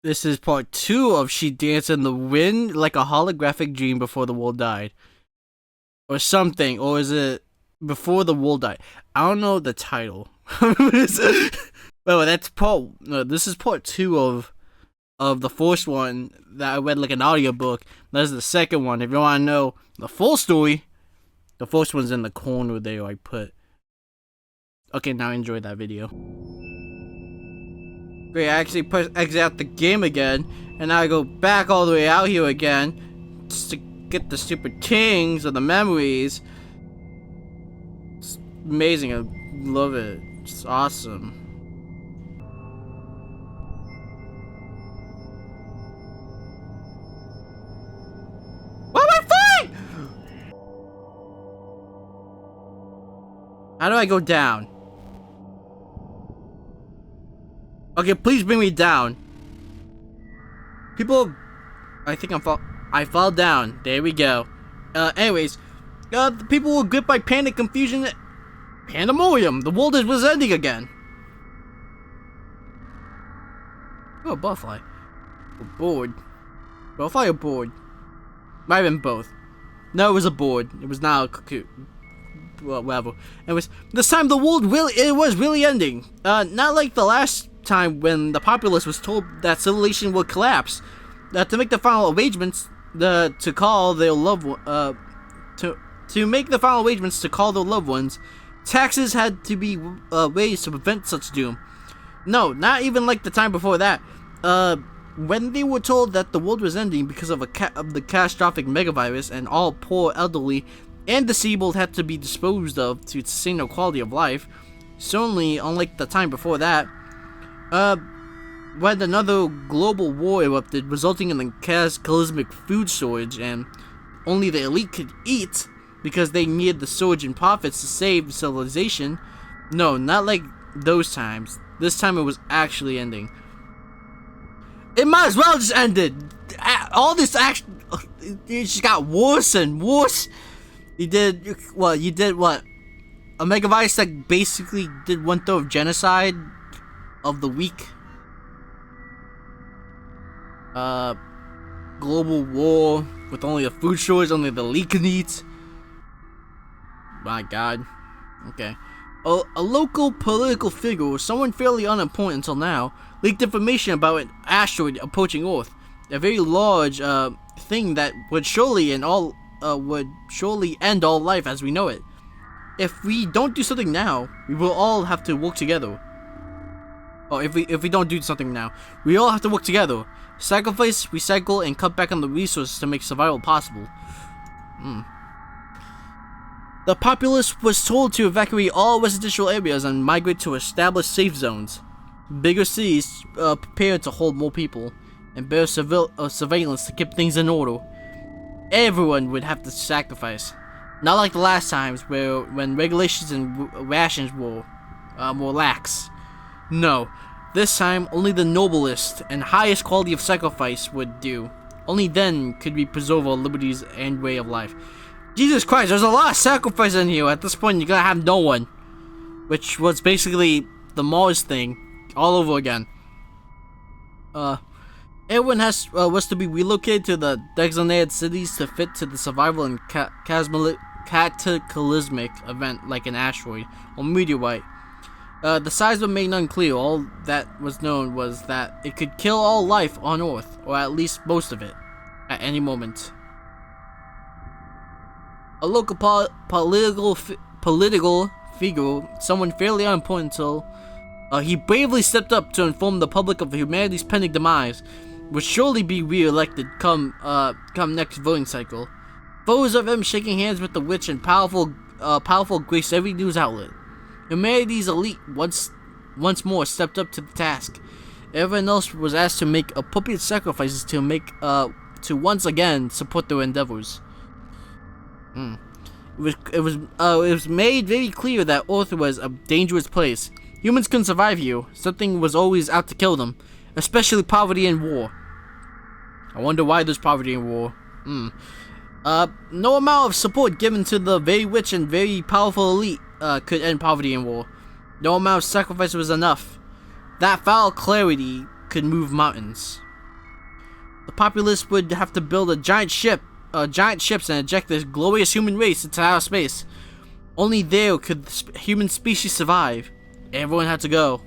This is part 2 of She Danced in the Wind like a holographic dream before the world died. Or something. Or is it before the world died? I don't know the title. Well, that's part. No, this is part 2 of the first one that I read like an audiobook. That's the second one. If you want to know the full story, the first one's in the corner there I put. Okay, now enjoy that video. Great, I actually exit out the game again, and now I go back all the way out here again just to get the stupid kings of the memories. It's amazing, I love it. It's awesome. What am I fighting? How do I go down? Okay, please bring me down. People, I think I fall down. There we go. Anyways, the people were gripped by panic, confusion, pandemonium. The world was ending again. Oh, butterfly. Bored. Butterfly or bored? Might have been both. No, it was a board. It was not a cuckoo. Well, whatever. Anyways, this time the world was really ending. Not like the last time when the populace was told that civilization would collapse. To make the final arrangements to call their loved ones, taxes had to be raised to prevent such doom. No, not even like the time before that. When they were told that the world was ending because of the catastrophic megavirus, and all poor, elderly, and disabled had to be disposed of to sustain their quality of life, certainly unlike the time before that, when another global war erupted, resulting in the cataclysmic food shortage, and only the elite could eat because they needed the surge in profits to save civilization. No, not like those times. This time it was actually ending. It might as well just ended. All this action, it just got worse and worse. You did what? A megavirus that basically did 1/3 of genocide of the weak. Global war with only the food shortage, only the elite can eat. My God. Okay. A local political figure, someone fairly unimportant until now, leaked information about an asteroid approaching Earth. A very large thing that would surely end all life as we know it. If we don't do something now, we will all have to work together. Oh, if we don't do something now, we all have to work together. Sacrifice, recycle, and cut back on the resources to make survival possible. The populace was told to evacuate all residential areas and migrate to established safe zones. Bigger cities prepared to hold more people, and better surveillance to keep things in order. Everyone would have to sacrifice. Not like the last times when regulations and rations were more lax. No, this time only the noblest and highest quality of sacrifice would do. Only then could we preserve our liberties and way of life. Jesus Christ, there's a lot of sacrifice in here. At this point, you're gonna have no one. Which was basically the Mars thing all over again. Everyone was to be relocated to the designated cities to fit to the survival and cataclysmic event like an asteroid or meteorite. The size was made unclear. All that was known was that it could kill all life on Earth, or at least most of it, at any moment. A local political figure, someone fairly unimportant until he bravely stepped up to inform the public of humanity's pending demise, would surely be re-elected come next voting cycle. Photos of him shaking hands with the witch and powerful graced every news outlet. Humanity's elite once more stepped up to the task. Everyone else was asked to make appropriate sacrifices to once again support their endeavors. It was made very clear that Earth was a dangerous place. Humans couldn't survive here. Something was always out to kill them, especially poverty and war. I wonder why there's poverty and war. No amount of support given to the very rich and very powerful elite could end poverty and war. No amount of sacrifice was enough. That foul clarity could move mountains. The populace would have to build giant ships and eject this glorious human race into outer space. Only there could the human species survive. Everyone had to go.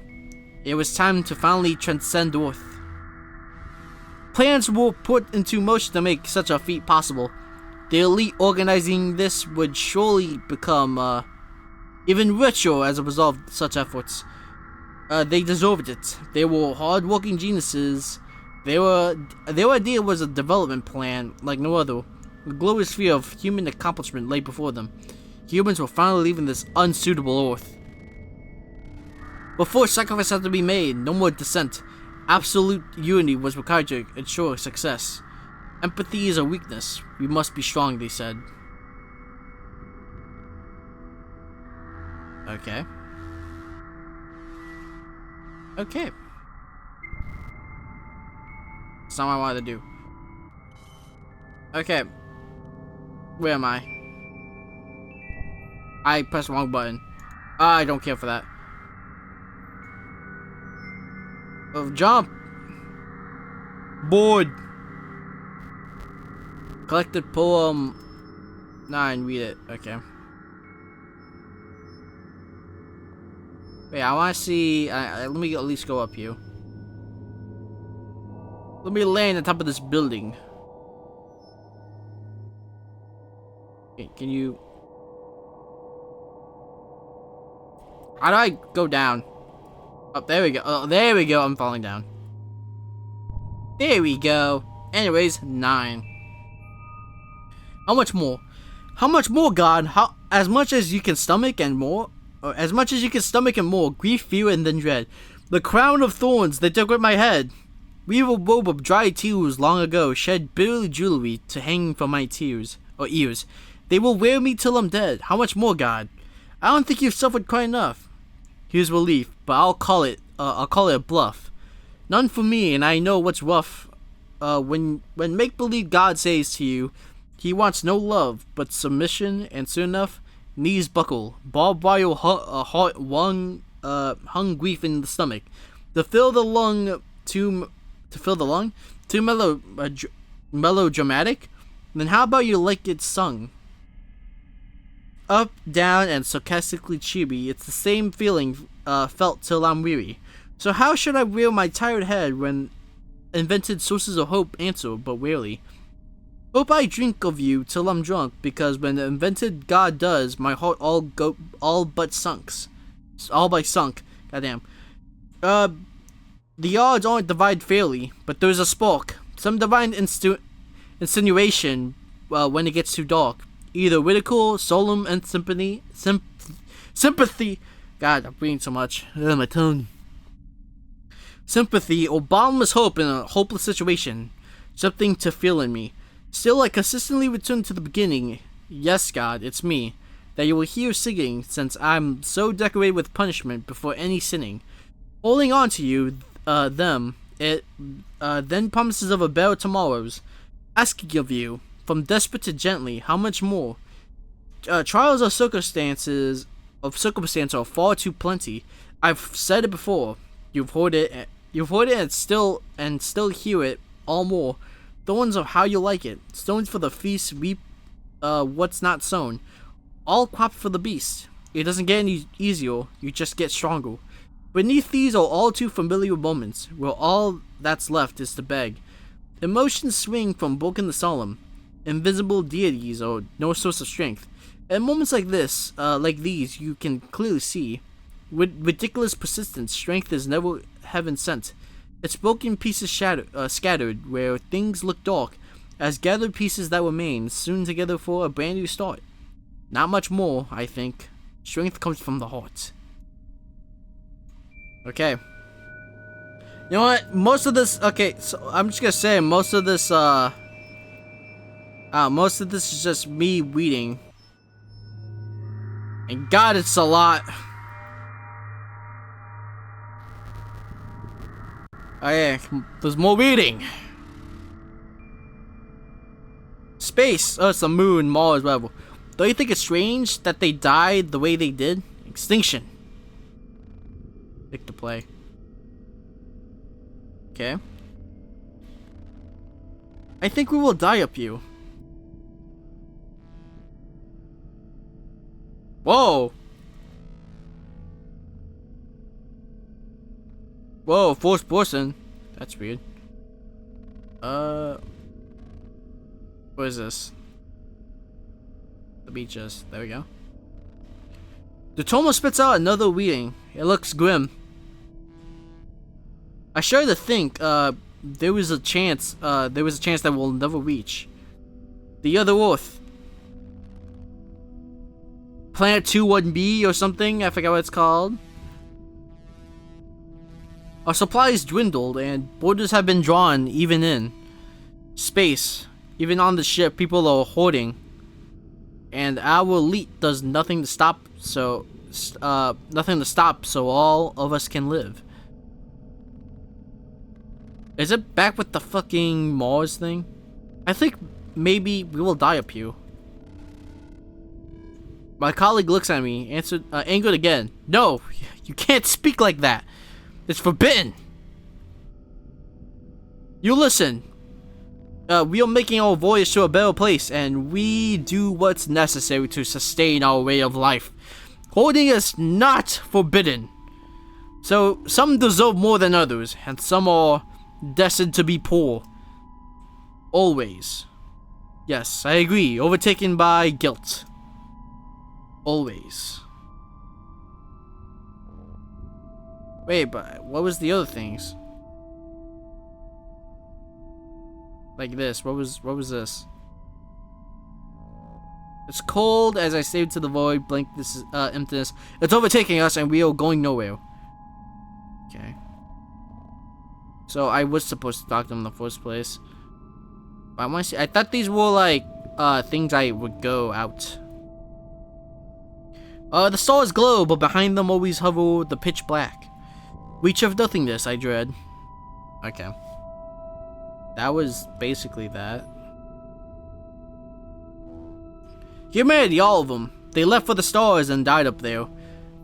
It was time to finally transcend Earth. Plans were put into motion to make such a feat possible. The elite organizing this would surely become even richer as a result of such efforts. They deserved it. They were hard-working geniuses. Their idea was a development plan like no other. The glorious sphere of human accomplishment lay before them. Humans were finally leaving this unsuitable Earth. Before sacrifice had to be made, no more dissent. Absolute unity was required to ensure success. Empathy is a weakness. We must be strong, they said. Okay. Okay. That's not what I wanted to do. Okay. Where am I? I pressed the wrong button. I don't care for that. Jump! Board! Collected poem 9, read it. Okay. Wait, I want to see. Let me at least go up here. Let me land on top of this building. Okay, can you? How do I go down? Oh, there we go. Oh, there we go. I'm falling down. There we go. Anyways, 9. How much more? How much more, God? How as much as you can stomach and more? Or as much as you can stomach and more, grief, fear, and then dread. The crown of thorns they took with my head. Weave a robe of dry tears long ago, shed bitterly jewelry to hang from my tears or ears. They will wear me till I'm dead. How much more, God? I don't think you've suffered quite enough. Here's relief, but I'll call it a bluff. None for me, and I know what's rough. When make-believe God says to you, he wants no love, but submission, and soon enough, knees buckle, barbed wire heart hung grief in the stomach. To fill the lung, too melodramatic. Then how about you like it sung? Up, down, and sarcastically chibi. It's the same feeling felt till I'm weary. So how should I rear my tired head when invented sources of hope answer but rarely? Hope I drink of you till I'm drunk, because when the invented God does, my heart all but sunk. Goddamn. The odds aren't divided fairly, but there's a spark, some divine insinuation when it gets too dark. Either ridicule, solemn, and sympathy. God, I'm reading so much. Ugh, my tongue. Sympathy or bottomless hope in a hopeless situation. Something to feel in me. Still, I consistently return to the beginning. Yes, God, it's me. That you will hear singing, since I'm so decorated with punishment before any sinning. Holding on to you, it then promises of a better tomorrows. Asking of you, from desperate to gently, how much more? Trials of circumstance are far too plenty. I've said it before. You've heard it and still hear it all more. Thorns of how you like it. Stones for the feast, reap what's not sown. All crop for the beast. It doesn't get any easier, you just get stronger. Beneath these are all too familiar moments, where all that's left is to beg. Emotions swing from broken to solemn. Invisible deities are no source of strength. At moments like these, you can clearly see. With ridiculous persistence, strength is never heaven sent. Its broken pieces scattered where things look dark, as gathered pieces that remain, soon together for a brand new start. Not much more, I think. Strength comes from the heart. Okay. You know what? Most of this, okay, so I'm just gonna say most of this is just me reading. And God, it's a lot. Okay, there's more reading. Space. Oh, it's the moon, Mars, whatever. Don't you think it's strange that they died the way they did? Extinction. Pick to play. Okay. I think we will die up you. Whoa! Whoa, fourth person. That's weird. What is this? The beaches. There we go. The Tomo spits out another reading. It looks grim. I shudder to think, there was a chance that we'll never reach. The other Earth. Planet 21B or something, I forgot what it's called. Our supplies dwindled and borders have been drawn even in space. Even on the ship, people are hoarding. And our elite does nothing to stop so all of us can live. Is it back with the fucking Mars thing? I think maybe we will die up here. My colleague looks at me, angered again. No, you can't speak like that. It's forbidden. You listen. We are making our voyage to a better place, and we do what's necessary to sustain our way of life. Hoarding is not forbidden. So, some deserve more than others, and some are destined to be poor. Always. Yes, I agree. Overtaken by guilt. Always. Wait, but what was the other things? Like this. What was this? It's cold as I stare to the void, blink this emptiness. It's overtaking us and we are going nowhere. Okay. So I was supposed to talk to them in the first place. But I want to see. I thought these were like things I would go out. The stars glow, but behind them always hover the pitch black. Reach of nothingness, I dread. Okay. That was basically that. Humanity, all of them. They left for the stars and died up there.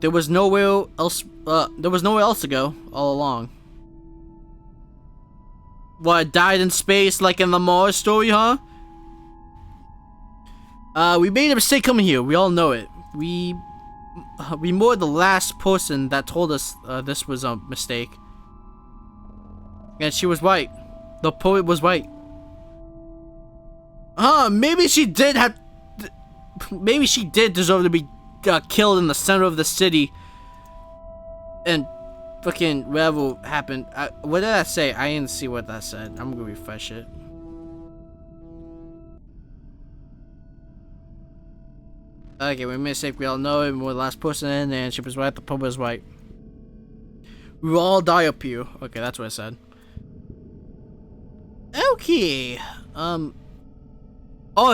There was nowhere else to go all along. What, died in space like in the Mars story, huh? We made a mistake coming here. We all know it. We were the last person that told us this was a mistake. And she was right. The poet was right. Maybe she did have... Maybe she did deserve to be killed in the center of the city. And fucking whatever happened. What did that say? I didn't see what that said. I'm gonna refresh it. Okay, we made a mistake. We all know it. We're the last person, and she was right. The poet was right. We will all die up here. Okay, that's what I said. Okay. Oh,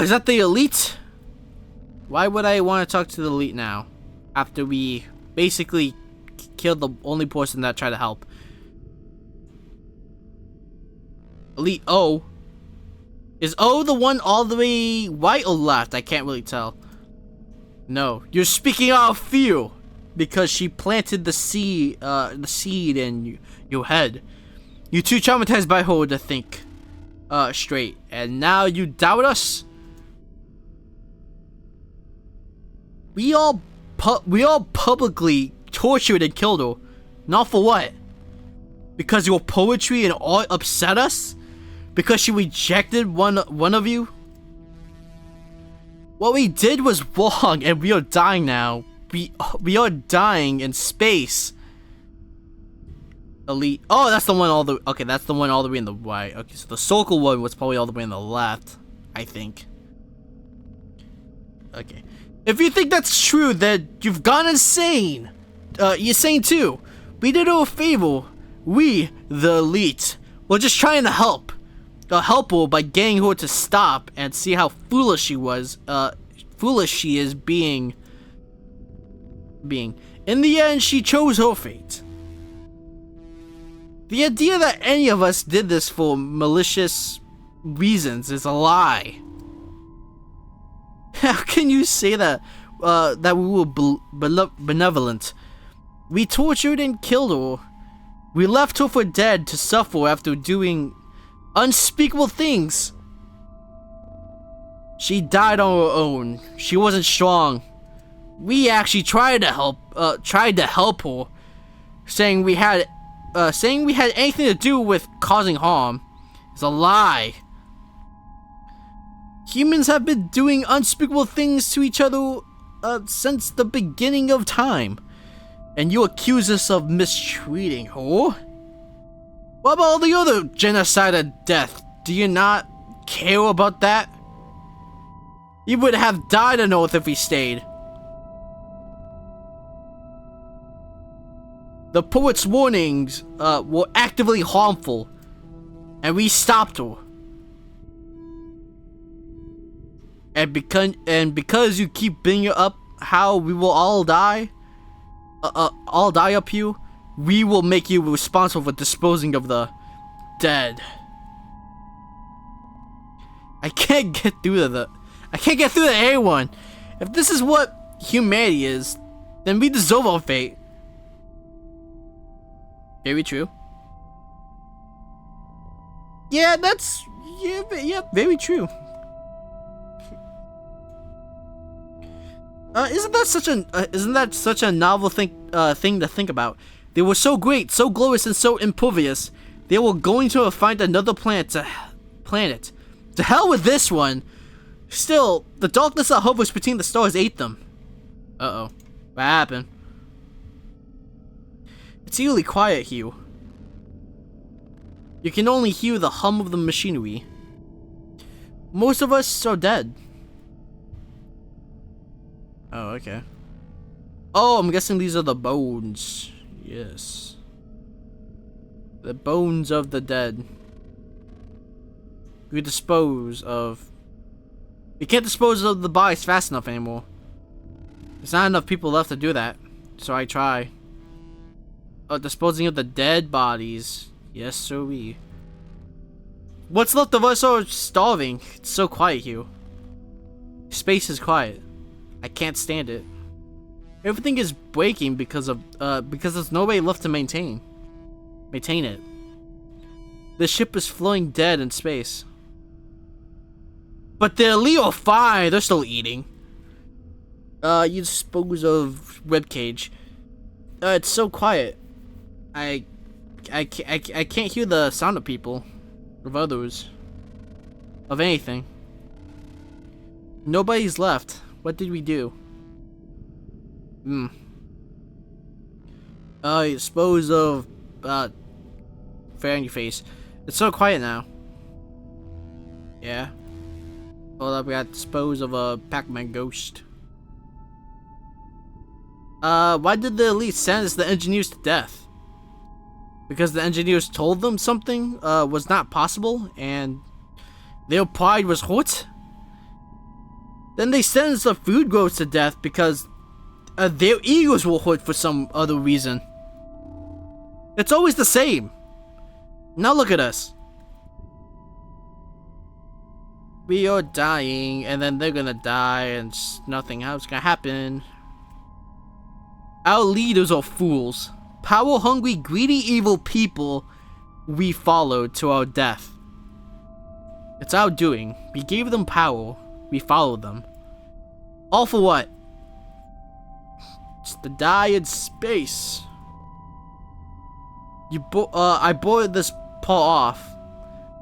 is that the elite? Why would I want to talk to the elite now? After we basically killed the only person that tried to help. Elite O. Is O the one all the way right or left? I can't really tell. No. You're speaking out of fear. Because she planted the seed in your head. You're too traumatized by her to think straight. And now you doubt us? We all publicly tortured and killed her. Not for what? Because your poetry and art upset us? Because she rejected one of you? What we did was wrong and we are dying now. We are dying in space. Elite. Oh, that's the one all the... Okay, that's the one all the way in the right. Okay, so the circle one was probably all the way in the left. I think. Okay. If you think that's true, then you've gone insane. You're insane too. We did her a favor. We, the elite, were just trying to help. Help her by getting her to stop and see how foolish she was. Foolish she is being. In the end, she chose her fate. The idea that any of us did this for malicious reasons is a lie. How can you say that that we were benevolent? We tortured and killed her. We left her for dead to suffer after doing unspeakable things. She died on her own. She wasn't strong. We actually tried to help her, saying we had anything to do with causing harm. It's a lie. Humans have been doing unspeakable things to each other since the beginning of time. And you accuse us of mistreating her? What about all the other genocide and death? Do you not care about that? You would have died on Earth if we stayed. The poet's warnings were actively harmful, and we stopped her. And because you keep bringing up how we will all die up here, we will make you responsible for disposing of the dead. I can't get through to anyone. If this is what humanity is, then we deserve our fate. Very true. Yeah, very true. Isn't that such a novel thing to think about? They were so great, so glorious, and so impervious. They were going to find another planet. To hell with this one. Still, the darkness that hovers between the stars ate them. Uh-oh. What happened? It's eerily quiet here. You can only hear the hum of the machinery. Most of us are dead. Oh, okay. Oh, I'm guessing these are the bones. Yes. The bones of the dead. We can't dispose of the bodies fast enough anymore. There's not enough people left to do that. So I try. Oh, disposing of the dead bodies. Yes, sirree. What's left of us are starving. It's so quiet here. Space is quiet. I can't stand it. Everything is breaking because there's nobody left to maintain it. The ship is floating dead in space. But the elite are fine. They're still eating. You dispose of webcage. It's so quiet. I can't hear the sound of people, of others, of anything. Nobody's left. What did we do? You dispose of fair on your face. It's so quiet now. Yeah. Hold up, we got to dispose of a Pac-Man ghost. Why did the elite sentence the engineers to death? Because the engineers told them something was not possible and their pride was hurt? Then they sentenced the food growers to death because their egos were hurt for some other reason. It's always the same. Now look at us. We are dying, and then they're gonna die, and nothing else gonna happen. Our leaders are fools. Power-hungry, greedy, evil people we followed to our death. It's our doing. We gave them power. We followed them. All for what? Just to die in space. I boarded this part off.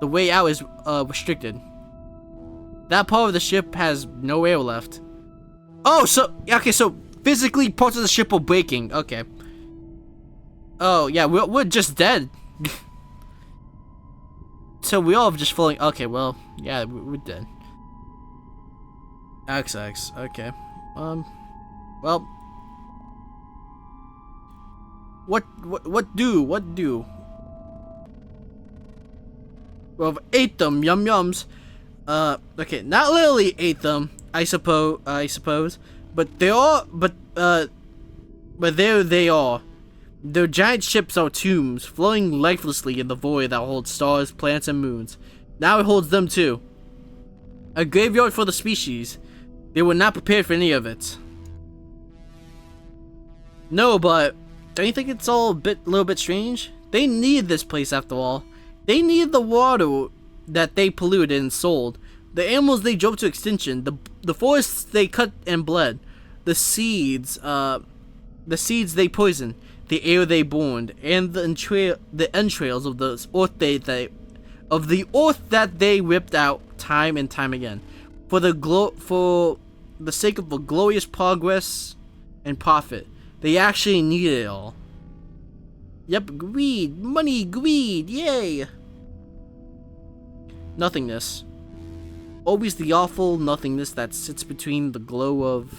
The way out is restricted. That part of the ship has no air left. Oh, so physically parts of the ship are breaking. Okay. Oh yeah, we're just dead. So we all have just falling. Okay, well, yeah, we're dead. XX. Okay. Well. What do? Well, I've ate them. Yum yums. Okay, not literally ate them. I suppose. But they are. But there they are. Their giant ships are tombs, floating lifelessly in the void that holds stars, planets, and moons. Now it holds them too. A graveyard for the species. They were not prepared for any of it. No, but don't you think it's all a little bit strange? They need this place after all. They need the water that they polluted and sold. The animals they drove to extinction. The forests they cut and bled. The seeds they poisoned. The air they burned, and the entrails of the earth that they ripped out time and time again, for the sake of a glorious progress and profit. They actually needed it all. Yep, greed, money, greed, yay! Nothingness. Always the awful nothingness that sits between the glow of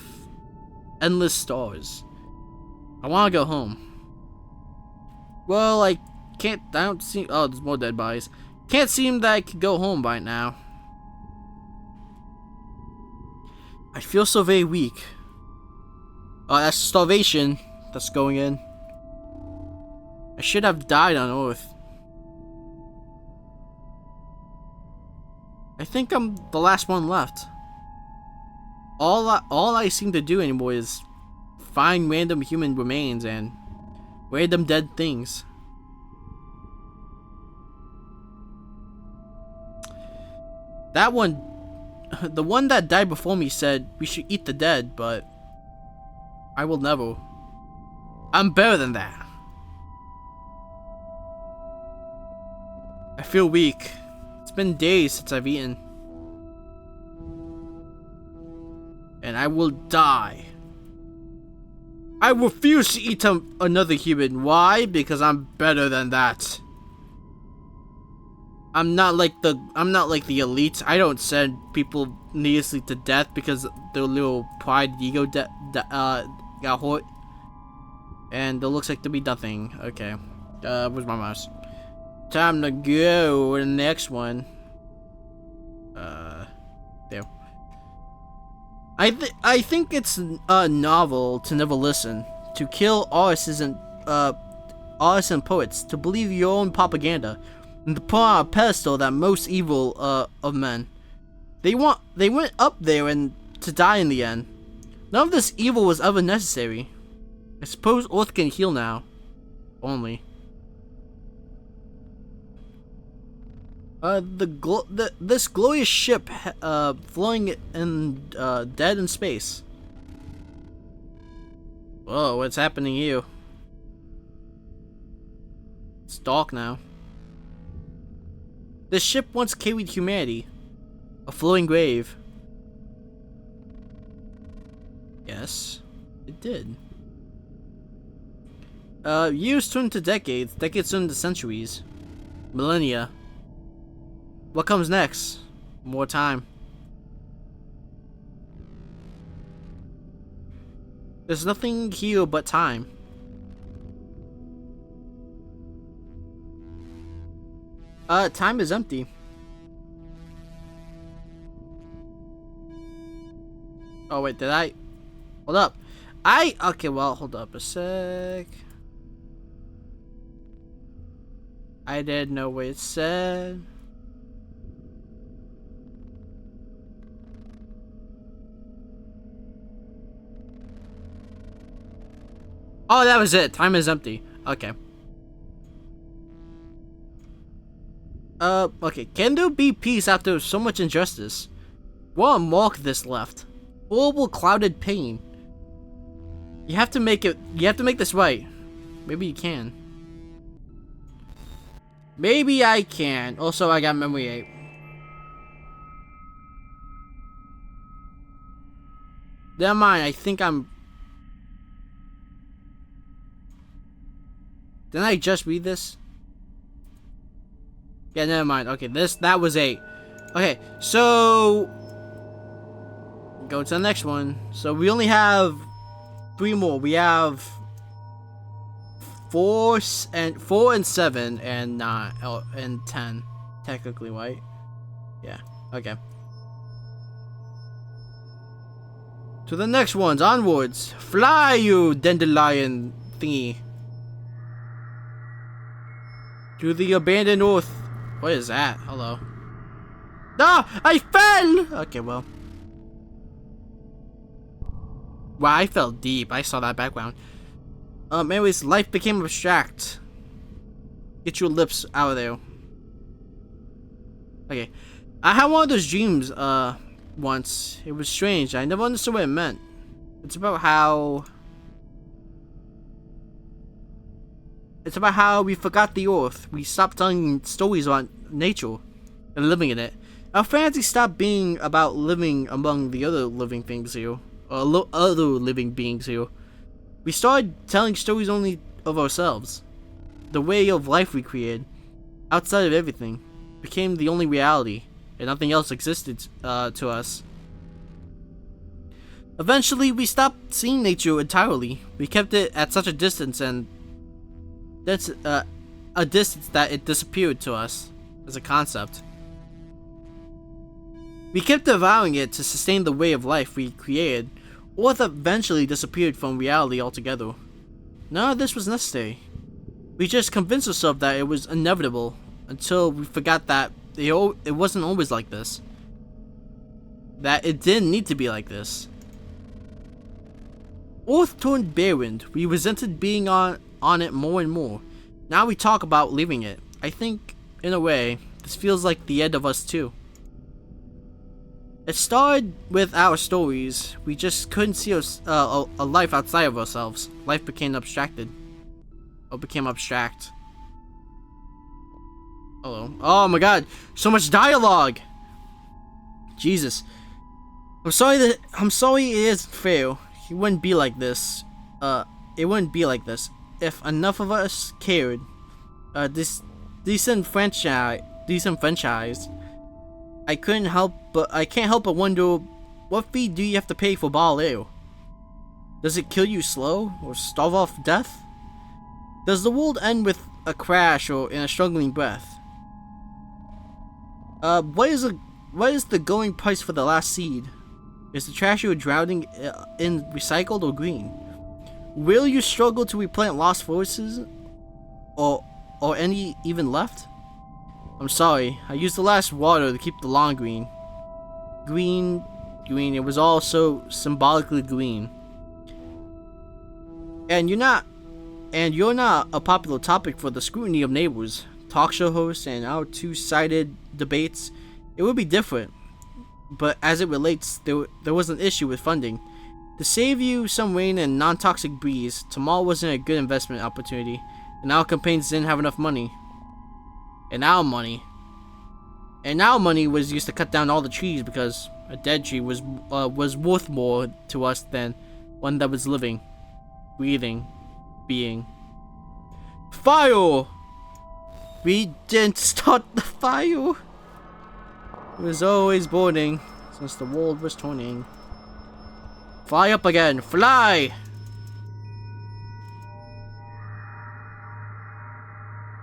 endless stars. I want to go home. Well, I don't see. Oh, there's more dead bodies. Can't seem that I could go home right now. I feel so very weak. Oh, that's starvation that's going in. I should have died on Earth. I think I'm the last one left. All I seem to do anymore is find random human remains and random dead things. That one, the one that died before me said we should eat the dead, but I will never. I'm better than that. I feel weak. It's been days since I've eaten. And I will die. I refuse to eat another human. Why? Because I'm better than that. I'm not like the elites. I don't send people needlessly to death because their little pride ego got hurt. And it looks like to be nothing. Okay. Where's my mouse? Time to go to the next one. There. I think it's novel to never listen, to kill artists and poets, to believe your own propaganda, and to put on a pedestal that most evil of men. They went up there and to die in the end. None of this evil was ever necessary. I suppose Earth can heal now. Only. This glorious ship, flowing in, dead in space. Whoa, what's happening here? It's dark now. This ship once carried humanity. A flowing grave. Yes, it did. Years turned to decades, decades turned to centuries. Millennia. What comes next? More time. There's nothing here but time. Time is empty. Oh wait, did I? Hold up. Okay, well, hold up a sec. I didn't know what it said. Oh, that was it. Time is empty. Okay. Okay. Can there be peace after so much injustice? What a mark this left. Horrible clouded pain. You have to make this right. Maybe you can. Maybe I can. Also, I got memory 8. Never mind. I think I'm... Didn't I just read this? Yeah, never mind. Okay, that was 8. Okay, so go to the next one. So we only have 3 more. We have 4 and 7 and 9 and 10, technically, right? Yeah. Okay. To the next ones. Onwards. Fly, you dandelion thingy. To the abandoned Earth. What is that? Hello. No! I fell! Okay, well. Wow, I fell deep. I saw that background. Anyways, life became abstract. Get your lips out of there. Okay. I had one of those dreams, once. It was strange. I never understood what it meant. It's about how we forgot the earth. We stopped telling stories about nature and living in it. Our fantasy stopped being about living among the other living things here, or other living beings here. We started telling stories only of ourselves. The way of life we created, outside of everything, became the only reality, and nothing else existed to us. Eventually, we stopped seeing nature entirely. We kept it at such a distance, and that's a distance that it disappeared to us as a concept. We kept devouring it to sustain the way of life we created, or that eventually disappeared from reality altogether. None of this was necessary. We just convinced ourselves that it was inevitable, until we forgot that it wasn't always like this. That it didn't need to be like this. Earth turned barren. We resented being on it more and more. Now we talk about leaving it. I think, in a way, this feels like the end of us too. It started with our stories. We just couldn't see a life outside of ourselves. Life became abstracted. Or became abstract. Hello. Oh my god, so much dialogue! Jesus. I'm sorry it isn't fair. It wouldn't be like this. It wouldn't be like this if enough of us cared. This decent franchise. I can't help but wonder, what fee do you have to pay for Ball Ale? Does it kill you slow or starve off death? Does the world end with a crash or in a struggling breath? What is the going price for the last seed? Is the trash you're drowning in recycled or green? Will you struggle to replant lost forests? Or any even left? I'm sorry, I used the last water to keep the lawn green. Green, it was all so symbolically green. And you're not a popular topic for the scrutiny of neighbors, talk show hosts, and our two-sided debates. It would be different. But as it relates, there was an issue with funding. To save you some rain and non-toxic breeze, tomorrow wasn't a good investment opportunity, and our campaigns didn't have enough money. And our money was used to cut down all the trees because a dead tree was worth more to us than one that was living, breathing, being. Fire! We didn't start the fire. It was always burning since the world was turning. Fly up again, fly!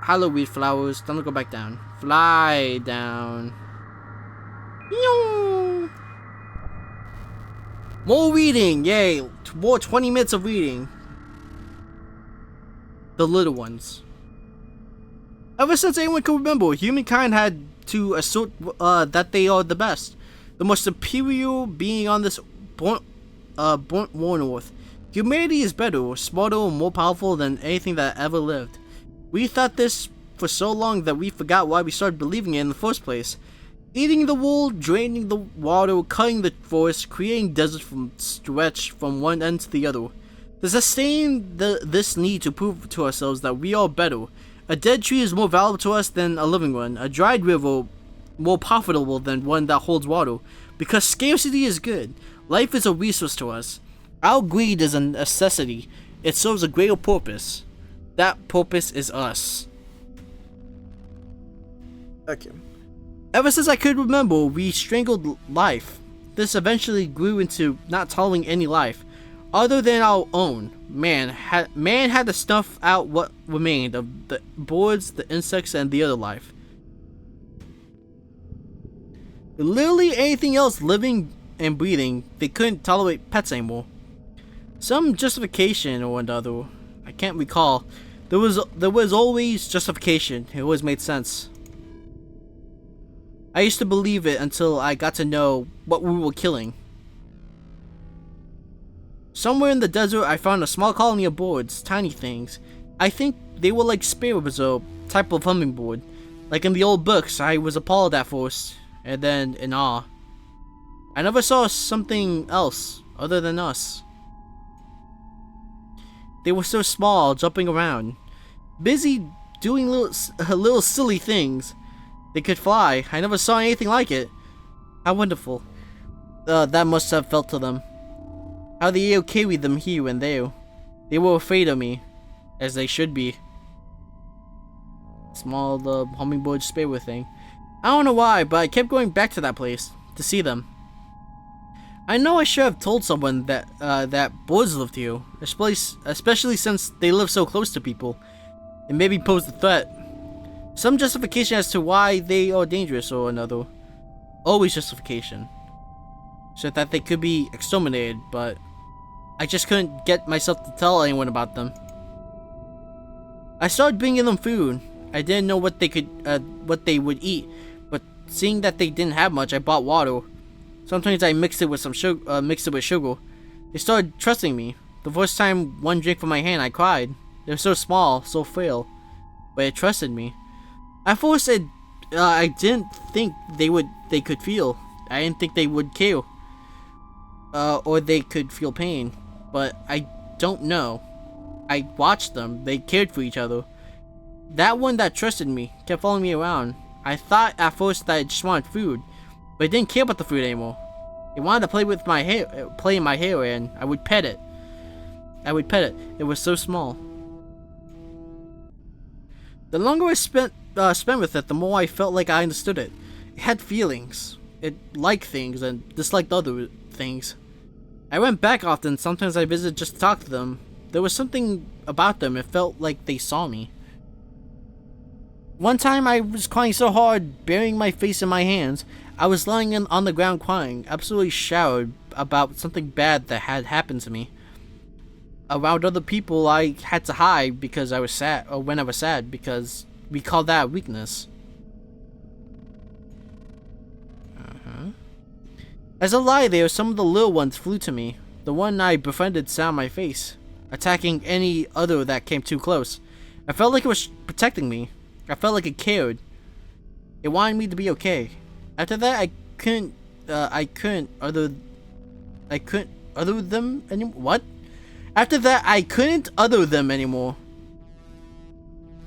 Halloween flowers, don't go back down. Fly down. More reading, yay! More 20 minutes of reading. The little ones. Ever since anyone can remember, humankind had to assert that they are the best, the most superior being on this born earth. Humanity is better, smarter, more powerful than anything that ever lived. We thought this for so long that we forgot why we started believing it in the first place. Eating the world, draining the water, cutting the forest, creating deserts from stretch from one end to the other. To sustain this need to prove to ourselves that we are better. A dead tree is more valuable to us than a living one. A dried river more profitable than one that holds water. Because scarcity is good. Life is a resource to us. Our greed is a necessity. It serves a greater purpose. That purpose is us. Okay. Ever since I could remember, we strangled life. This eventually grew into not tolerating any life, other than our own. Man had to snuff out what remained of the birds, the insects, and the other life. Literally anything else living and breathing, they couldn't tolerate pets anymore. Some justification or another, I can't recall. There was always justification. It always made sense. I used to believe it until I got to know what we were killing. Somewhere in the desert, I found a small colony of birds, tiny things. I think they were like sparrows or type of hummingbird. Like in the old books, I was appalled at first, and then in awe. I never saw something else other than us. They were so small, jumping around, busy doing little silly things. They could fly. I never saw anything like it. How wonderful. That must have felt to them. How the air carried them here and there. They were afraid of me, as they should be. Small, the hummingbird sparrow thing. I don't know why, but I kept going back to that place to see them. I know I should have told someone that that birds lived here, especially since they live so close to people, and maybe posed a threat. Some justification as to why they are dangerous or another. Always justification. So that they could be exterminated, but I just couldn't get myself to tell anyone about them. I started bringing them food. I didn't know what they would eat, but seeing that they didn't have much, I bought water. Sometimes I mixed it with sugar. They started trusting me. The first time one drank from my hand, I cried. They were so small, so frail, but they trusted me. At first, I didn't think they could feel. I didn't think they would care, or they could feel pain. But I don't know. I watched them. They cared for each other. That one that trusted me kept following me around. I thought at first that I just wanted food, but it didn't care about the food anymore. It wanted to play with my hair, play in my hair, and I would pet it. It was so small. The longer I spent with it, the more I felt like I understood it. It had feelings. It liked things and disliked other things. I went back often. Sometimes I visited just to talk to them. There was something about them. It felt like they saw me. One time I was crying so hard, burying my face in my hands. I was lying on the ground crying, absolutely showered about something bad that had happened to me. Around other people, I had to hide because I was sad, or when I was sad, because we call that weakness. As I lie there, some of the little ones flew to me. The one I befriended sat on my face, attacking any other that came too close. I felt like it was protecting me. I felt like it cared. It wanted me to be okay. After that, I couldn't other them anymore. What? After that, I couldn't other them anymore.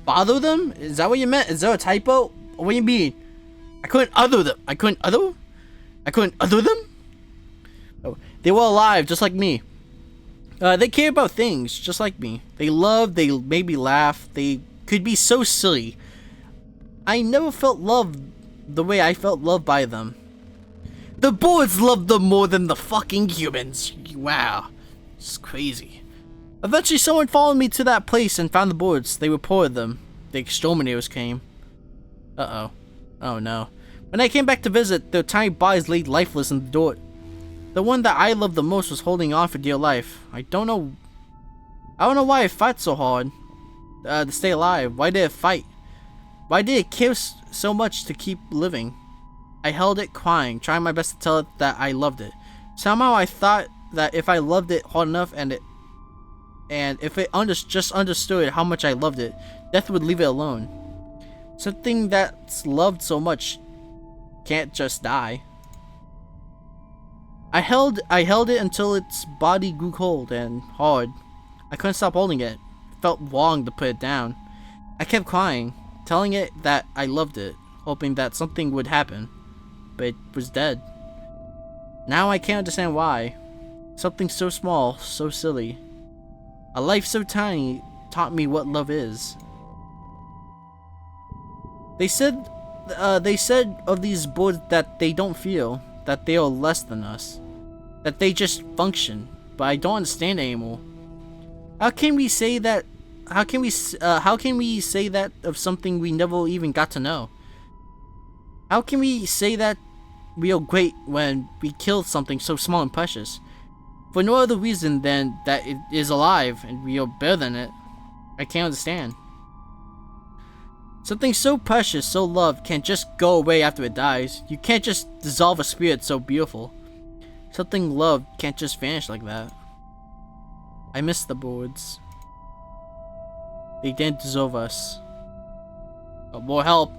Bother them? Is that what you meant? Is there a typo? What do you mean? I couldn't other them. I couldn't other them? Oh, they were alive, just like me. They care about things, just like me. They love, they made me laugh. They could be so silly. I never felt loved the way I felt loved by them. The birds loved them more than the fucking humans. Wow. It's crazy. Eventually someone followed me to that place and found the birds. They reported them. The exterminators came. Uh-oh. Oh no. When I came back to visit, their tiny bodies laid lifeless in the dirt. The one that I loved the most was holding on for dear life. I don't know why it fought so hard to stay alive. Why did it fight? Why did it care so much to keep living? I held it crying, trying my best to tell it that I loved it. Somehow I thought that if I loved it hard enough and if it just understood how much I loved it, death would leave it alone. Something that's loved so much can't just die. I held it until its body grew cold and hard. I couldn't stop holding it. It felt wrong to put it down. I kept crying, telling it that I loved it, hoping that something would happen, but it was dead. Now I can't understand why. Something so small, so silly. A life so tiny taught me what love is. They said of these birds that they don't feel, that they are less than us, that they just function, but I don't understand anymore. How can we say that? How can we say that of something we never even got to know? How can we say that we are great when we killed something so small and precious, for no other reason than that it is alive and we are better than it? I can't understand. Something so precious, so loved, can't just go away after it dies. You can't just dissolve a spirit so beautiful. Something loved can't just vanish like that. I miss the birds. They didn't deserve us. But more help.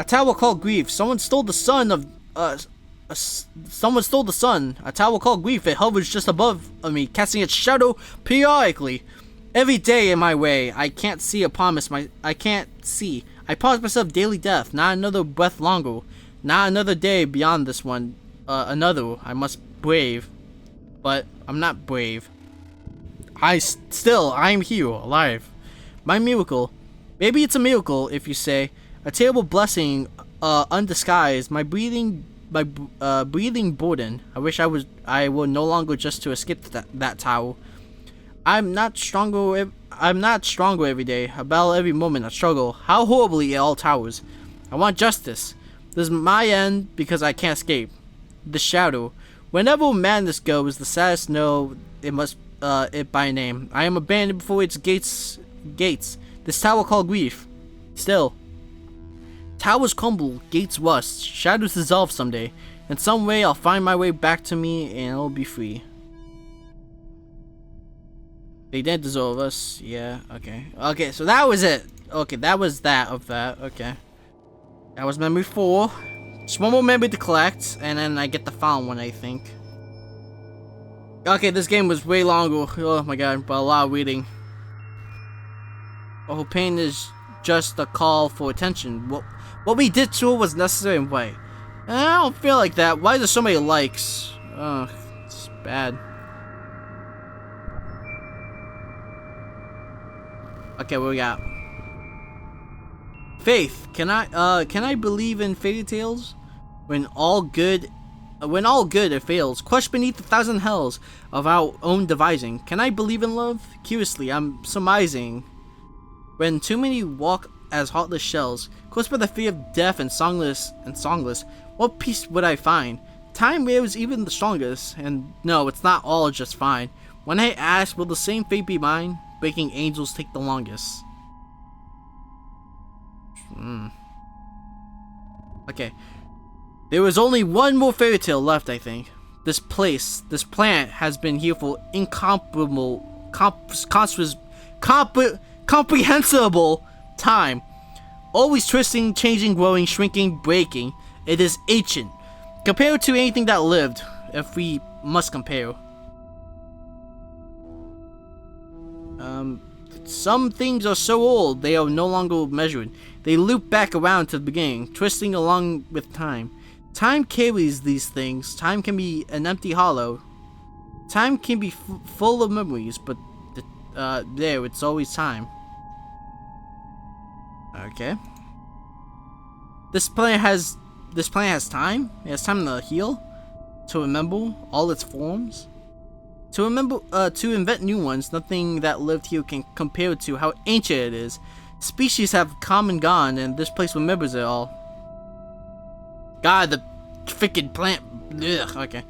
A tower called Grief. Someone stole the sun of someone stole the sun. A tower called Grief. It hovers just above me, casting its shadow periodically. Every day in my way, I can't see. I can't see. I promise myself daily death. Not another breath longer. Not another day beyond this one. Another. I must brave. But I'm not brave. I am here, alive. My miracle. Maybe it's a miracle if you say. A terrible blessing, undisguised. My breathing burden. I wish I were no longer just to escape that tower. I'm not stronger every day. I battle every moment. I struggle. How horribly it all towers. I want justice. This is my end because I can't escape. The shadow. Whenever madness goes, the saddest know it must it by name. I am abandoned before its gates. This tower called Grief. Still. Towers crumble, gates rust, shadows dissolve someday. In some way, I'll find my way back to me, and I'll be free. They didn't dissolve us. Yeah. Okay. Okay. So that was it. Okay. That was that of that. Okay. That was memory 4. Just one more memory to collect, and then I get the final one, I think. Okay. This game was way longer. Oh my god. But a lot of reading. Oh, pain is just a call for attention. What we did to her was necessary and right. I don't feel like that. Why is there so many likes? Ugh, it's bad. Okay, what we got? Faith. Can I believe in fairy tales? When all good it fails, crushed beneath 1,000 hells of our own devising. Can I believe in love? Curiously, I'm surmising. When too many walk as heartless shells, close by the fear of death and songless, what peace would I find? Time wears even the strongest, and no, it's not all just fine. When I ask, will the same fate be mine? Breaking angels take the longest. Okay. There was only one more fairy tale left, I think. This planet has been here for comprehensible time. Always twisting, changing, growing, shrinking, breaking. It is ancient. Compared to anything that lived, if we must compare. Some things are so old they are no longer measured. They loop back around to the beginning, twisting along with time. Time carries these things. Time can be an empty hollow. Time can be full of memories, but there, it's always time. Okay. This planet has time. It has time to heal, to remember all its forms, to invent new ones. Nothing that lived here can compare to how ancient it is. Species have come and gone, and this place remembers it all. God, the freaking plant. Ugh, okay.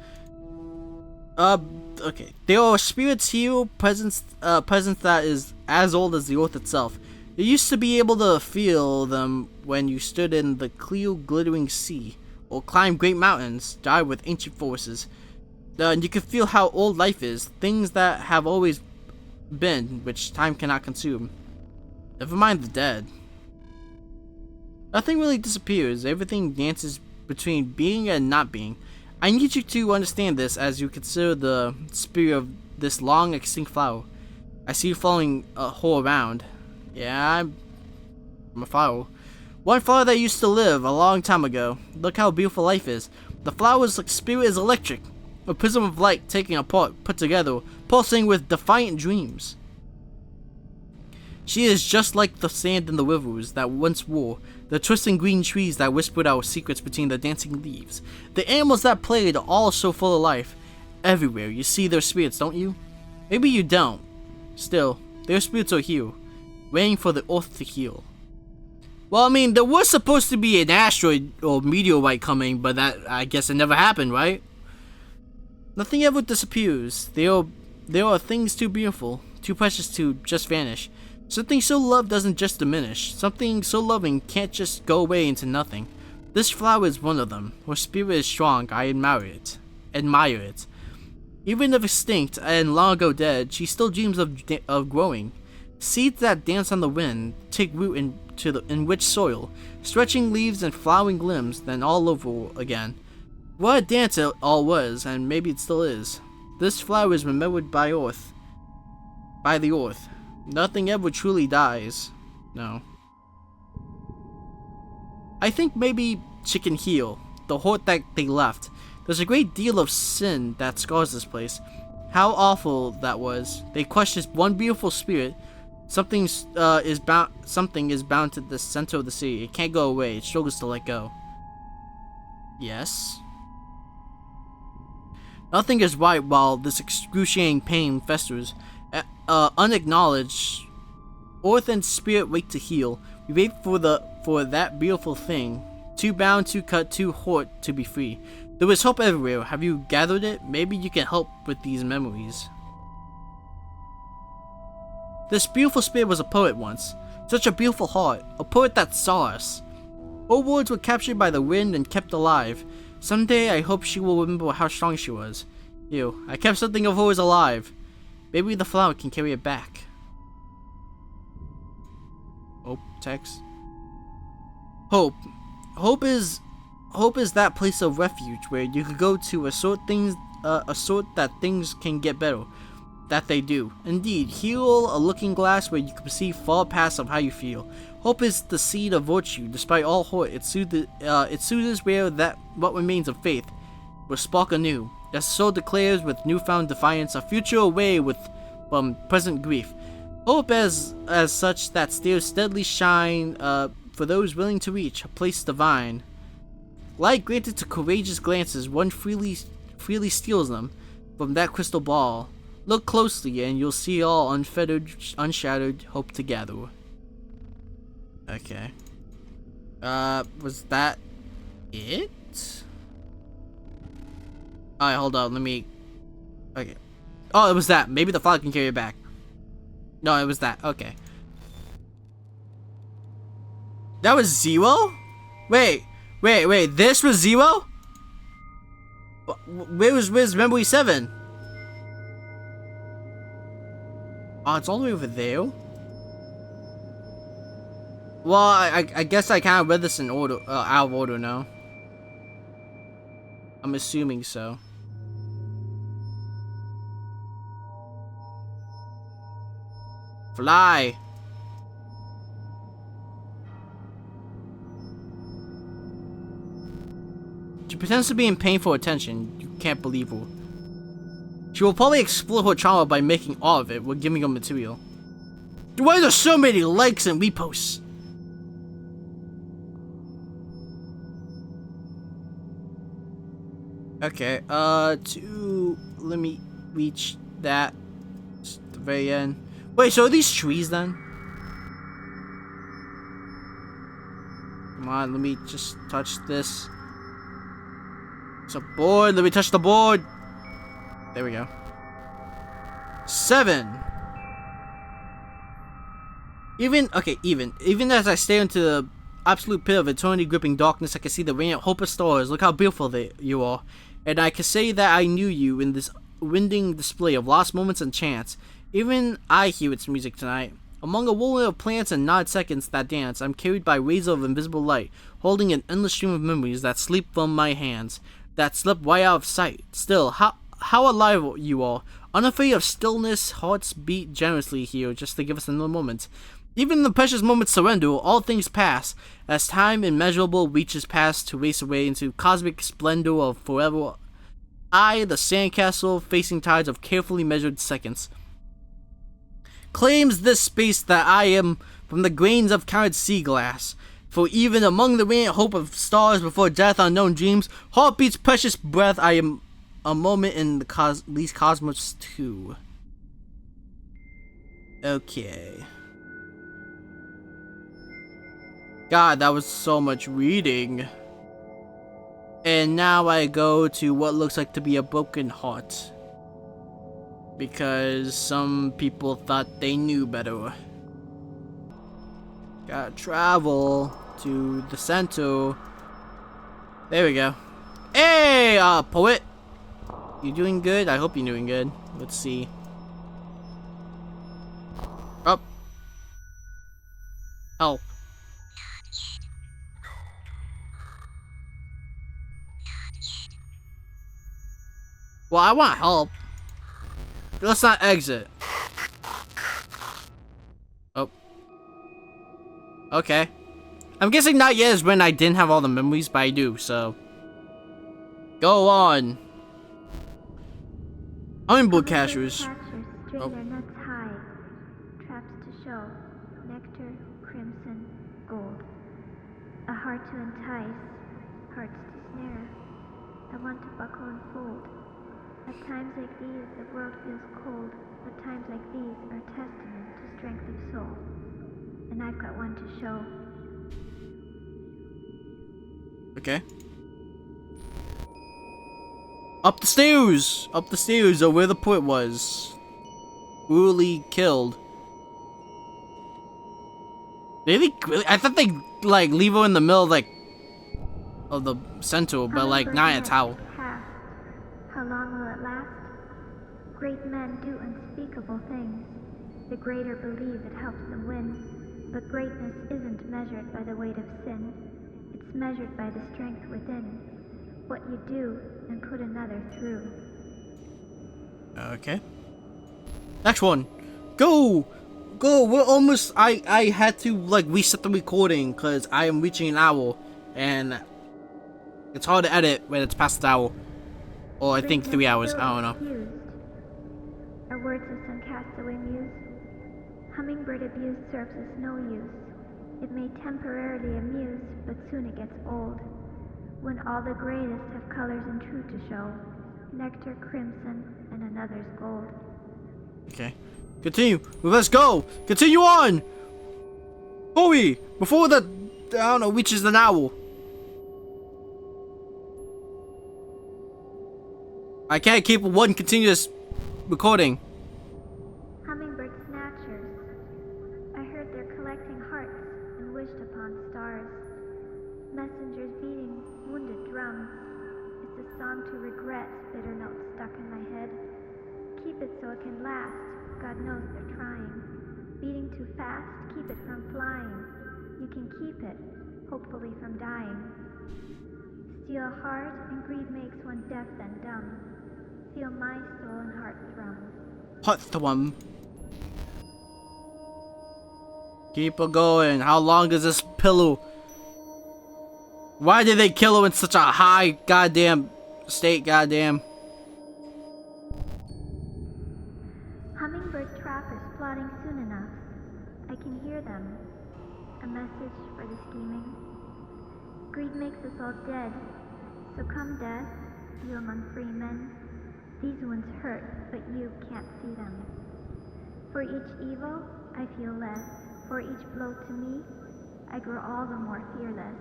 Okay. There are spirits here, presence that is as old as the earth itself. You used to be able to feel them when you stood in the clear, glittering sea, or climbed great mountains, dive with ancient forces. And you can feel how old life is, things that have always been, which time cannot consume. Never mind the dead. Nothing really disappears. Everything dances between being and not being. I need you to understand this as you consider the spirit of this long extinct flower. I see you following a whole around. Yeah, I'm a flower. One flower that used to live a long time ago. Look how beautiful life is. The flower's spirit is electric. A prism of light taken apart, put together, pulsing with defiant dreams. She is just like the sand in the rivers that once wore, the twisting green trees that whispered our secrets between the dancing leaves, the animals that played, all so full of life. Everywhere you see their spirits, don't you? Maybe you don't. Still, their spirits are here, waiting for the earth to heal. Well, I mean, there was supposed to be an asteroid or meteorite coming, but that, I guess it never happened, right? Nothing ever disappears. There are things too beautiful, too precious to just vanish. Something so loved doesn't just diminish. Something so loving can't just go away into nothing. This flower is one of them. Her spirit is strong. I admire it. Even if extinct and long ago dead, she still dreams of growing. Seeds that dance on the wind take root to the enriched soil, stretching leaves and flowering limbs, then all over again. What a dance it all was, and maybe it still is. This flower is remembered by the earth. Nothing ever truly dies. No. I think maybe she can heal the hurt that they left. There's a great deal of sin that scars this place. How awful that was. They crushed this one beautiful spirit. Something is bound to the center of the city. It can't go away. It struggles to let go. Yes. Nothing is right while this excruciating pain festers. Unacknowledged. Earth and spirit wait to heal. We wait for that beautiful thing. Too bound, too cut, too hurt to be free. There is hope everywhere. Have you gathered it? Maybe you can help with these memories. This beautiful spirit was a poet once. Such a beautiful heart. A poet that saw us. Her words were captured by the wind and kept alive. Someday I hope she will remember how strong she was. Ew, I kept something of hers alive. Maybe the flower can carry it back. Hope text. Hope. Hope is that place of refuge where you could go to assert that things can get better. That they do. Indeed, heal a looking glass where you can perceive far past of how you feel. Hope is the seed of virtue. Despite all hurt, it soothes where that what remains of faith will spark anew. As the soul declares with newfound defiance a future away from present grief. Hope as such that stares steadily shine for those willing to reach a place divine. Light granted to courageous glances, one freely steals them from that crystal ball. Look closely and you'll see all unfettered, unshattered hope to gather. Okay. Was that it? Alright, hold on, let me... Okay. Oh, it was that. Maybe the flower can carry it back. No, it was that. Okay. That was Zero? Wait. This was Zero? Where's Memory 7? Oh, it's all the way over there? Well, I guess I kind of read this in order, out of order now. I'm assuming so. Fly! She pretends to be in pain for attention. You can't believe her. She will probably explore her trauma by making all of it. We're giving her material. Why are there so many likes and reposts? Okay, let me reach that. Just the very end. Wait, so are these trees then? Come on, let me just touch this. It's a board, let me touch the board. There we go. 7. Even as I stare into the absolute pit of eternity gripping darkness, I can see the radiant hope of stars. Look how beautiful you are. And I can say that I knew you in this winding display of lost moments and chance. Even I hear its music tonight. Among a whirlwind of plants and gnawed seconds that dance, I'm carried by rays of invisible light, holding an endless stream of memories that sleep from my hands, that slip right out of sight. Still, how alive you are. Unafraid of stillness, hearts beat generously here just to give us another moment. Even the precious moments surrender, all things pass, as time immeasurable reaches past to race away into cosmic splendor of forever. I, the sandcastle, facing tides of carefully measured seconds, claims this space that I am from the grains of counted sea glass. For even among the radiant hope of stars before death, unknown dreams, heartbeats precious breath, I am a moment in these cosmos too. Okay. God, that was so much reading. And now I go to what looks like to be a broken heart. Because some people thought they knew better. Gotta travel to the center. There we go. Hey, poet! You doing good? I hope you're doing good. Let's see. Up. Help. Well, I want help. Let's not exit. Oh. Okay. I'm guessing not yet is when I didn't have all the memories, but I do, so. Go on. Hummingbird catchers. String their nuts high. Traps to show. Nectar, crimson, gold. A heart to entice. Hearts to snare. I want to buckle and fold. At times like these, the world feels cold. But times like these are testament to strength of soul. And I've got one to show. Okay. Up the stairs! Up the stairs are where the poet was. Brutally killed. Really? I thought they, like, leave her in the middle, like, of the center, but, like, not in a tower. How long will it last? Great men do unspeakable things. The greater believe it helps them win. But greatness isn't measured by the weight of sin. It's measured by the strength within. What you do and put another through. Okay. Next one. Go! Go! We're almost... I had to, like, reset the recording because I am reaching an hour. And it's hard to edit when it's past the hour. Or I think 3 hours. I don't know. Are words of some castaway muse? Hummingbird abuse serves us no use. It may temporarily amuse, but soon it gets old. When all the greatest have colors and true to show. Nectar crimson and another's gold. Okay. Continue. Let's go. Continue on. Hurry. Before the, I don't know, reaches an hour. I can't keep one continuous recording. Hummingbird snatchers. I heard they're collecting hearts and wished upon stars. Messengers beating wounded drums. It's a song to regret, bitter notes stuck in my head. Keep it so it can last. God knows they're trying. Beating too fast, keep it from flying. You can keep it, hopefully from dying. Steal hard, and greed makes one deaf and dumb. Feel my soul and heart thrum. Hot thrum. Keep it going. How long is this pillow? Why did they kill her in such a high goddamn state, goddamn? Hummingbird trappers plotting soon enough. I can hear them. A message for the scheming. Greed makes us all dead. So come death, you among free men. These wounds hurt, but you can't see them. For each evil, I feel less. For each blow to me, I grow all the more fearless.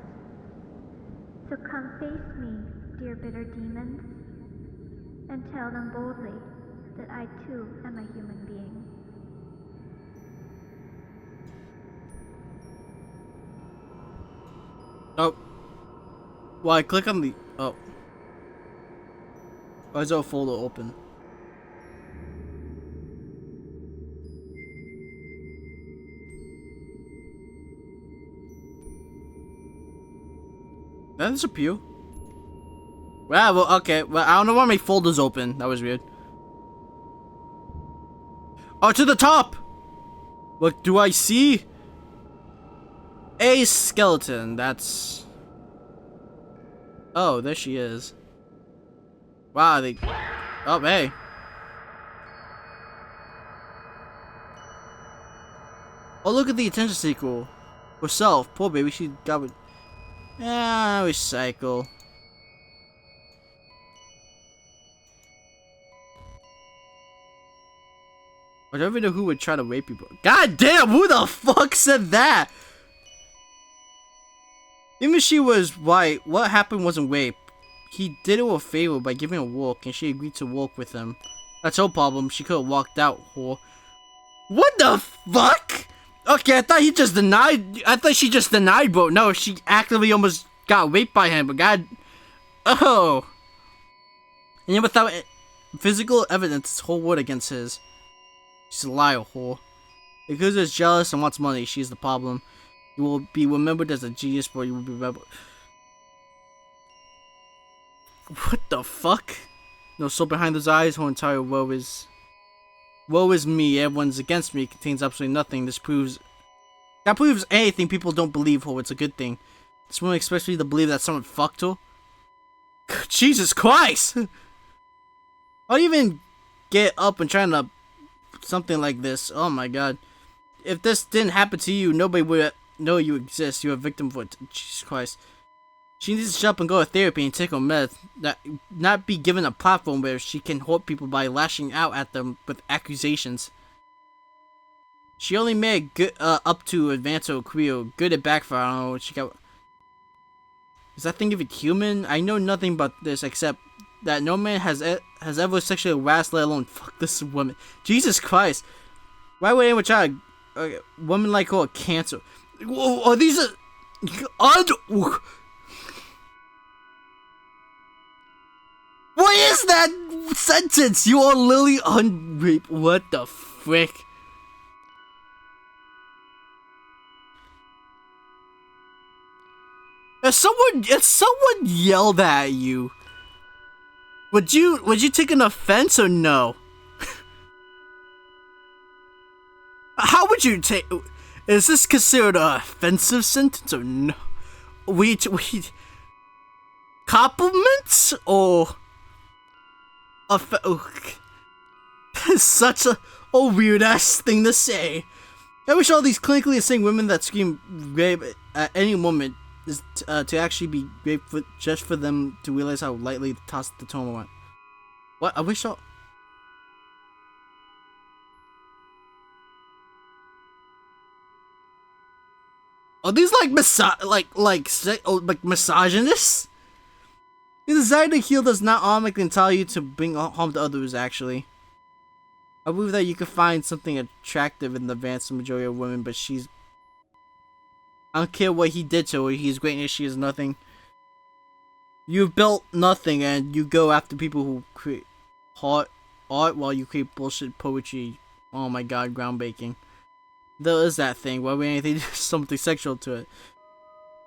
So come face me, dear bitter demons, and tell them boldly that I too am a human being. Oh. Well, I click on the... Oh. Why is that folder open? Did that disappear? Well, okay. Well, I don't know why my folder's open. That was weird. Oh, to the top! What do I see? A skeleton. That's... Oh, there she is. Wow, they... Oh, hey. Oh, look at the attention seeker. Herself. Poor baby, she got... Yeah, recycle. I don't even know who would try to rape people. God damn, who the fuck said that? Even if she was white, what happened wasn't rape. He did her a favor by giving her a walk, and she agreed to walk with him. That's her problem. She could have walked out, whore. What the fuck? Okay, I thought he just denied. I thought she just denied, bro. No, she actively almost got raped by him, but God. Oh. And yet without physical evidence, his whole word against his. She's a liar, whore. Because she's jealous and wants money, she's the problem. You will be remembered as a genius, but you will be remembered. What the fuck? No soul behind those eyes, whole entire woe is me, everyone's against me, contains absolutely nothing. That proves anything people don't believe her, it's a good thing. This woman expects me to believe that someone fucked her? Jesus Christ! How do you even get up and try to something like this? Oh my god. If this didn't happen to you, nobody would know you exist. You're a victim of it. Jesus Christ. She needs to shut up and go to therapy and take her meds. Not be given a platform where she can hurt people by lashing out at them with accusations. She only made good up to advance her career. Good at backfire. I don't know what she got. Is that thing even human? I know nothing about this except that no man has ever sexually harassed, let alone fuck this woman. Jesus Christ! Why would anyone try a woman like her a cancer? Are these What is that sentence? You are literally unrape. What the frick? If someone yelled at you, would you take an offense or no? How would you take? Is this considered an offensive sentence or no? We compliments or that's such a weird ass thing to say. I wish all these clinically insane women that scream rape at any moment is to actually be raped just for them to realize how lightly to toss the tone went. What? I wish all. Are these like misogynists? The desire to heal does not automatically entitle you to bring harm to others. Actually, I believe that you can find something attractive in the vast majority of women, but she's. I don't care what he did to her. He's great and she is nothing. You've built nothing, and you go after people who create art while you create bullshit poetry. Oh my god, groundbreaking. There is that thing. Why would anything do something sexual to it?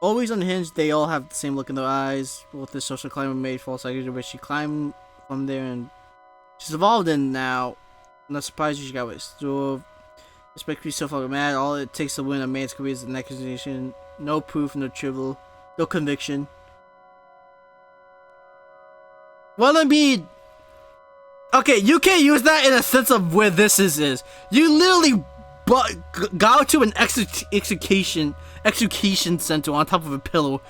Always unhinged, they all have the same look in their eyes. Both the social climber made false ideas, but she climbed from there and she's evolved in now. I'm not surprised she got restored. Especially so fucking mad. All it takes to win a man's career is an accusation. No proof, no trivial, no conviction. Well, I mean, okay, you can't use that in a sense of where this is. You literally got to an execution center on top of a pillow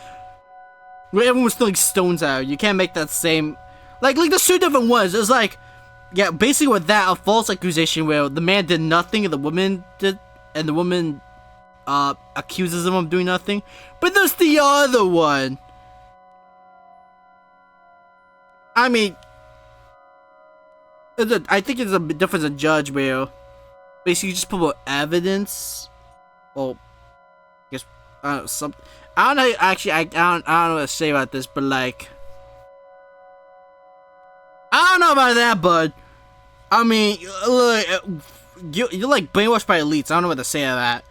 where everyone was throwing stones at her. You can't make that same. Like there's two different ones. It's like. Yeah, basically with that, a false accusation where the man did nothing and the woman did, and the woman accuses him of doing nothing. But there's the other one. I mean, I think it's a difference in judge where basically you just put more evidence, or I guess I don't know, I don't know. Actually, I don't know what to say about this, but like, I don't know about that, bud. I mean, look, you're like brainwashed by elites. I don't know what to say to that.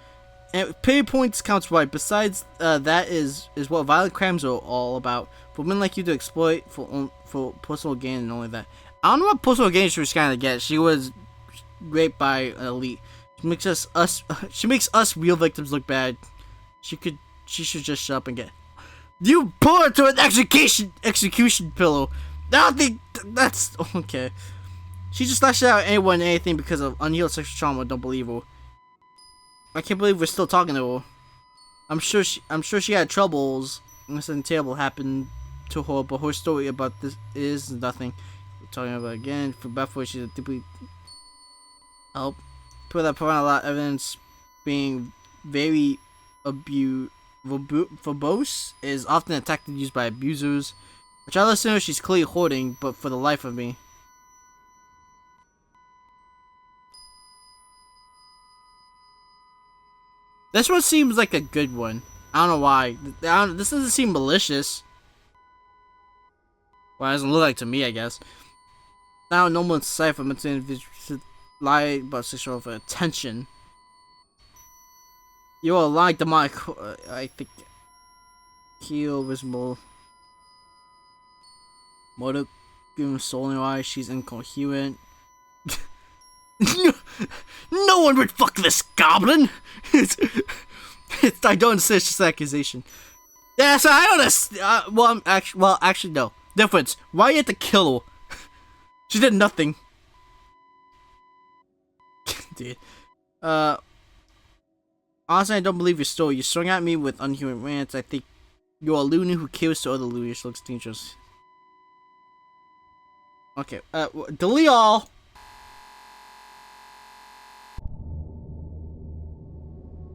And pay points counts right. Besides, that is what violent crimes are all about. For women like you to exploit for personal gain and only that. I don't know what personal gain she was trying to get. She was raped by an elite. She makes us real victims look bad. She should just shut up and get. You put her to an execution pillow. I don't think that's okay. She just lashed out at anyone and anything because of unhealed sexual trauma. Don't believe her. I can't believe we're still talking to her. I'm sure she had troubles. Something terrible happened to her, but her story about this is nothing. We're talking about again. For Bethel, she's a deeply help. People that provide a lot of evidence being very verbose is often a tactic used by abusers. Which I listen to, she's clearly hoarding, but for the life of me. This one seems like a good one. I don't know why. This doesn't seem malicious. Well, it doesn't look like to me, I guess. Now, normal in society for mental individuals should lie about sexual for attention. You are like demonic. I think. Heal was more. Motive. Giving soul in her eyes, she's incoherent. No one would fuck this goblin! I don't insist, it's an accusation. Yeah, so I don't well, actually, no. Difference. Why you have to kill her? She did nothing. Dude. Honestly, I don't believe your story. You swung at me with unhuman rants. I think you're a loony who kills to other loonies. Looks dangerous. Okay, delete all.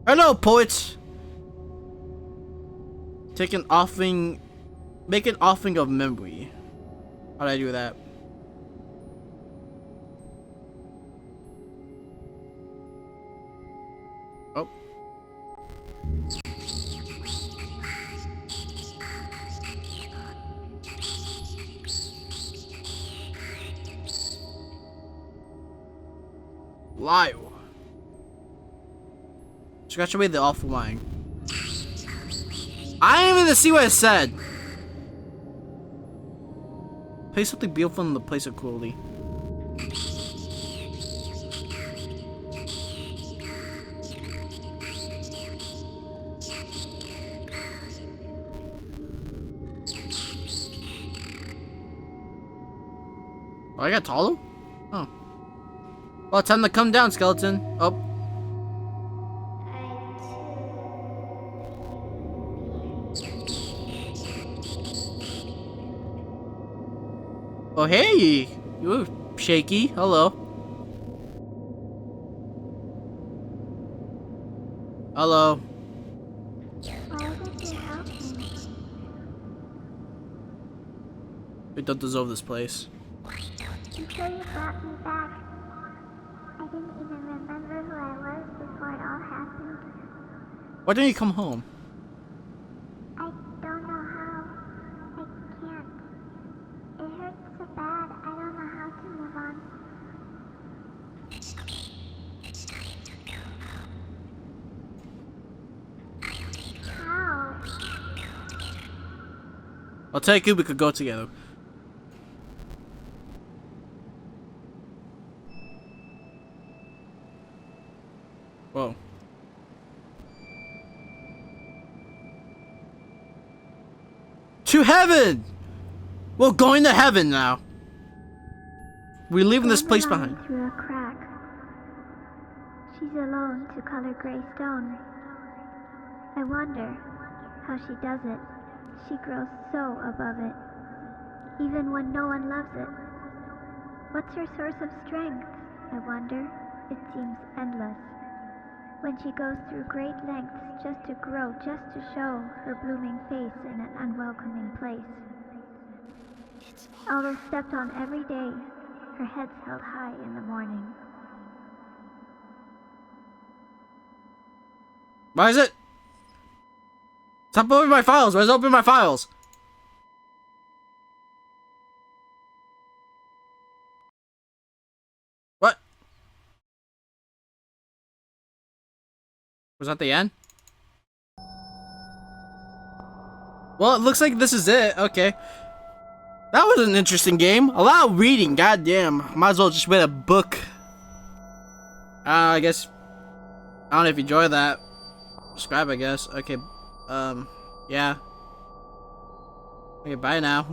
Hello, poets. Take an offering. Make an offering of memory. How do I do that? Oh. Lie. Scratch away the awful line. I didn't even see what it said. Place something beautiful in the place of cruelty. Oh, I got taller? Oh. Well, time to come down, skeleton. Oh. Oh, hey! You're shaky. Hello. Hello. We don't deserve this place. Until you brought me back, I didn't even remember who I was before it all happened. Why don't you come home? I don't know how. I can't. It hurts so bad, I don't know how to move on. How? I'll take you, we could go together. Whoa. To heaven! We're going to heaven now. We're leaving this place behind. Through a crack. She's alone to color gray stone. I wonder how she does it. She grows so above it, even when no one loves it. What's her source of strength, I wonder? It seems endless. When she goes through great lengths just to grow, just to show her blooming face in an unwelcoming place. Although stepped on every day, her head's held high in the morning. Why is it? Stop opening my files. Why is it opening my files? What? Was that the end? Well, it looks like this is it. Okay. That was an interesting game. A lot of reading. Goddamn. Might as well just read a book. I guess. I don't know if you enjoyed that. Subscribe, I guess. Okay. Yeah. Okay, bye now.